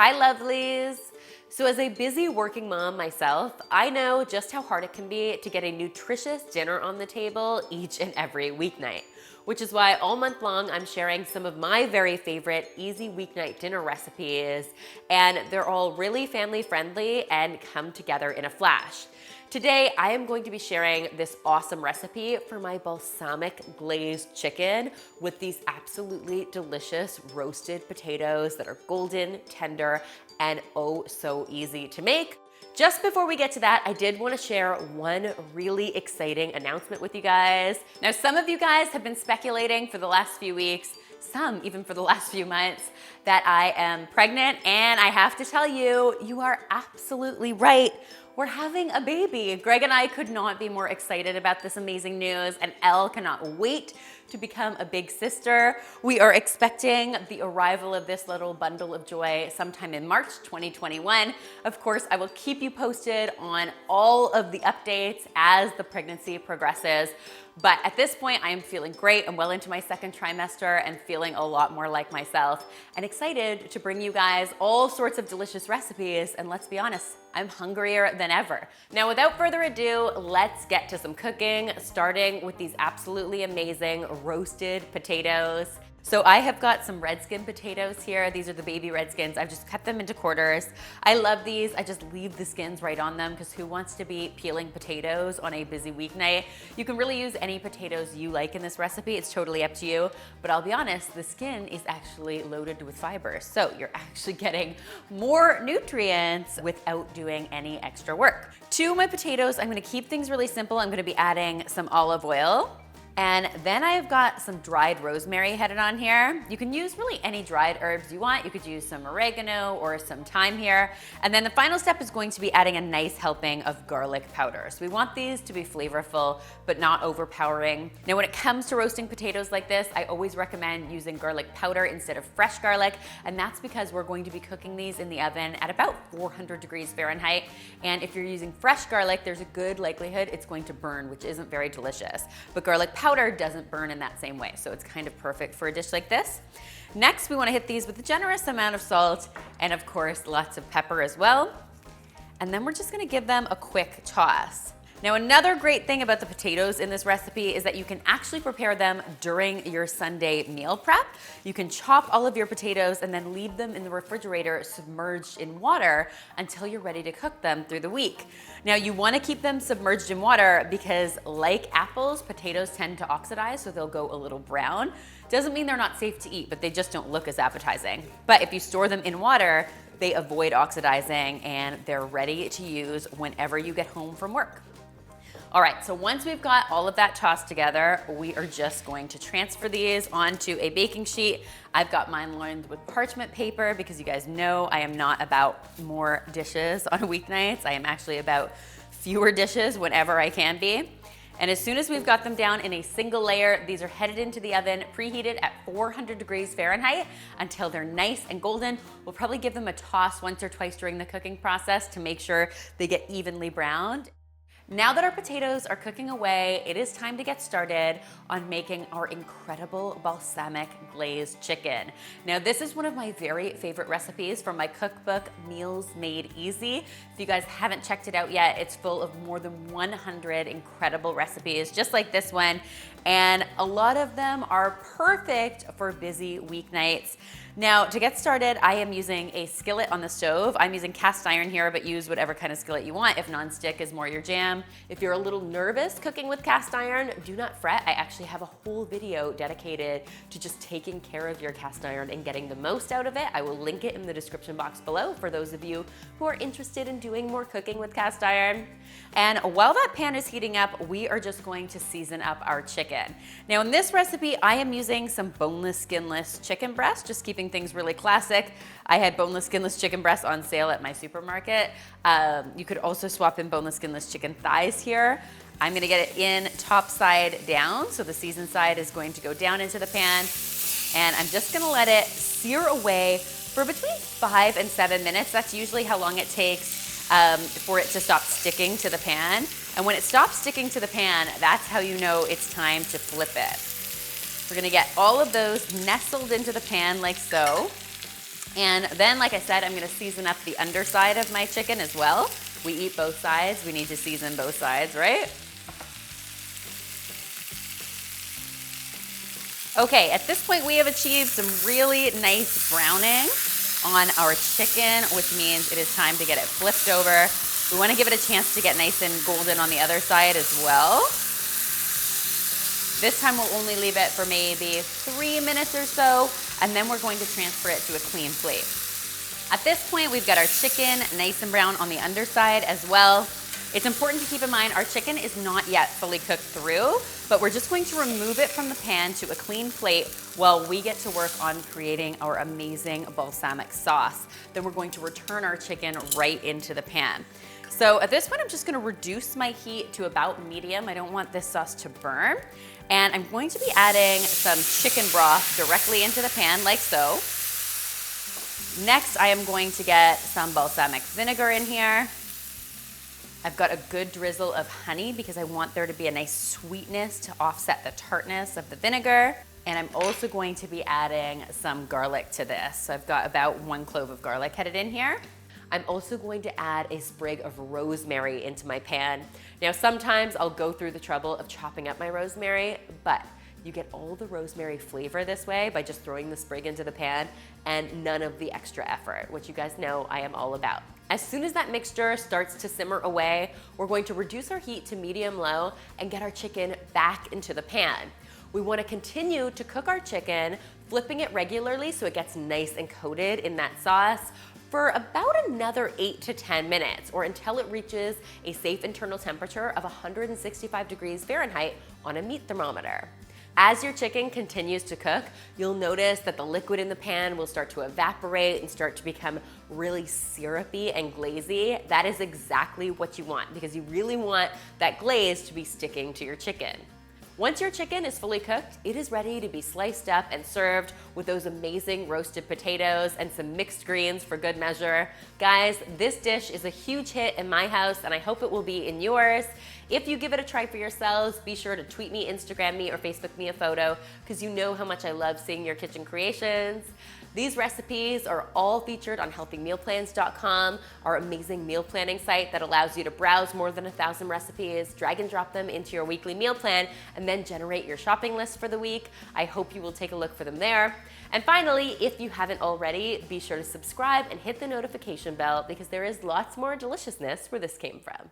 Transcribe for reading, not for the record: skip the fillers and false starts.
Hi, lovelies. So as a busy working mom myself, I know just how hard it can be to get a nutritious dinner on the table each and every weeknight, which is why all month long I'm sharing some of my very favorite easy weeknight dinner recipes, and they're all really family friendly and come together in a flash. Today, I am going to be sharing this awesome recipe for my balsamic glazed chicken with these absolutely delicious roasted potatoes that are golden, tender, and oh so easy to make. Just before we get to that, I did want to share one really exciting announcement with you guys. Now, some of you guys have been speculating for the last few weeks, some even for the last few months, that I am pregnant, and I have to tell you, you are absolutely right. We're having a baby. Greg and I could not be more excited about this amazing news, and Elle cannot wait to become a big sister. We are expecting the arrival of this little bundle of joy sometime in March 2021. Of course, I will keep you posted on all of the updates as the pregnancy progresses. But at this point, I am feeling great. I'm well into my second trimester and feeling a lot more like myself and excited to bring you guys all sorts of delicious recipes. And let's be honest, I'm hungrier than ever. Now, without further ado, let's get to some cooking, starting with these absolutely amazing roasted potatoes. So I have got some red skin potatoes here. These are the baby red skins. I've just cut them into quarters. I love these. I just leave the skins right on them because who wants to be peeling potatoes on a busy weeknight? You can really use any potatoes you like in this recipe. It's totally up to you. But I'll be honest, the skin is actually loaded with fiber. So you're actually getting more nutrients without doing any extra work. To my potatoes, I'm gonna keep things really simple. I'm gonna be adding some olive oil. And then I've got some dried rosemary headed on here. You can use really any dried herbs you want. You could use some oregano or some thyme here. And then the final step is going to be adding a nice helping of garlic powder. So we want these to be flavorful, but not overpowering. Now, when it comes to roasting potatoes like this, I always recommend using garlic powder instead of fresh garlic. And that's because we're going to be cooking these in the oven at about 400 degrees Fahrenheit. And if you're using fresh garlic, there's a good likelihood it's going to burn, which isn't very delicious. But garlic powder doesn't burn in that same way, so it's kind of perfect for a dish like this. Next, we want to hit these with a generous amount of salt and of course lots of pepper as well. And then we're just going to give them a quick toss. Now, another great thing about the potatoes in this recipe is that you can actually prepare them during your Sunday meal prep. You can chop all of your potatoes and then leave them in the refrigerator submerged in water until you're ready to cook them through the week. Now, you want to keep them submerged in water because, like apples, potatoes tend to oxidize, so they'll go a little brown. Doesn't mean they're not safe to eat, but they just don't look as appetizing. But if you store them in water, they avoid oxidizing and they're ready to use whenever you get home from work. All right, so once we've got all of that tossed together, we are just going to transfer these onto a baking sheet. I've got mine lined with parchment paper because you guys know I am not about more dishes on weeknights. I am actually about fewer dishes whenever I can be. And as soon as we've got them down in a single layer, these are headed into the oven, preheated at 400 degrees Fahrenheit until they're nice and golden. We'll probably give them a toss once or twice during the cooking process to make sure they get evenly browned. Now that our potatoes are cooking away, it is time to get started on making our incredible balsamic glazed chicken. Now, this is one of my very favorite recipes from my cookbook, Meals Made Easy. If you guys haven't checked it out yet, it's full of more than 100 incredible recipes just like this one. And a lot of them are perfect for busy weeknights. Now, to get started, I am using a skillet on the stove. I'm using cast iron here, but use whatever kind of skillet you want if nonstick is more your jam. If you're a little nervous cooking with cast iron, do not fret. I actually have a whole video dedicated to just taking care of your cast iron and getting the most out of it. I will link it in the description box below for those of you who are interested in doing more cooking with cast iron. And while that pan is heating up, we are just going to season up our chicken. Now, in this recipe, I am using some boneless, skinless chicken breast, just keeping things really classic. I had boneless, skinless chicken breasts on sale at my supermarket. You could also swap in boneless, skinless chicken thighs here. I'm gonna get it in top side down, so the seasoned side is going to go down into the pan, and I'm just gonna let it sear away for between 5 and 7 minutes. That's usually how long it takes for it to stop sticking to the pan. And when it stops sticking to the pan, that's how you know it's time to flip it. We're gonna get all of those nestled into the pan like so. And then, like I said, I'm gonna season up the underside of my chicken as well. We eat both sides, we need to season both sides, right? Okay, at this point we have achieved some really nice browning on our chicken, which means it is time to get it flipped over. We wanna give it a chance to get nice and golden on the other side as well. This time we'll only leave it for maybe 3 minutes or so, and then we're going to transfer it to a clean plate. At this point, we've got our chicken nice and brown on the underside as well. It's important to keep in mind our chicken is not yet fully cooked through, but we're just going to remove it from the pan to a clean plate while we get to work on creating our amazing balsamic sauce. Then we're going to return our chicken right into the pan. So at this point, I'm just gonna reduce my heat to about medium. I don't want this sauce to burn. And I'm going to be adding some chicken broth directly into the pan, like so. Next, I am going to get some balsamic vinegar in here. I've got a good drizzle of honey because I want there to be a nice sweetness to offset the tartness of the vinegar. And I'm also going to be adding some garlic to this. So I've got about 1 clove of garlic headed in here. I'm also going to add a sprig of rosemary into my pan. Now, sometimes I'll go through the trouble of chopping up my rosemary, but you get all the rosemary flavor this way by just throwing the sprig into the pan and none of the extra effort, which you guys know I am all about. As soon as that mixture starts to simmer away, we're going to reduce our heat to medium-low and get our chicken back into the pan. We want to continue to cook our chicken, flipping it regularly so it gets nice and coated in that sauce for about another 8 to 10 minutes, or until it reaches a safe internal temperature of 165 degrees Fahrenheit on a meat thermometer. As your chicken continues to cook, you'll notice that the liquid in the pan will start to evaporate and start to become really syrupy and glazy. That is exactly what you want, because you really want that glaze to be sticking to your chicken. Once your chicken is fully cooked, it is ready to be sliced up and served with those amazing roasted potatoes and some mixed greens for good measure. Guys, this dish is a huge hit in my house and I hope it will be in yours. If you give it a try for yourselves, be sure to tweet me, Instagram me, or Facebook me a photo because you know how much I love seeing your kitchen creations. These recipes are all featured on healthymealplans.com, our amazing meal planning site that allows you to browse more than 1,000 recipes, drag and drop them into your weekly meal plan, and then generate your shopping list for the week. I hope you will take a look for them there. And finally, if you haven't already, be sure to subscribe and hit the notification bell because there is lots more deliciousness where this came from.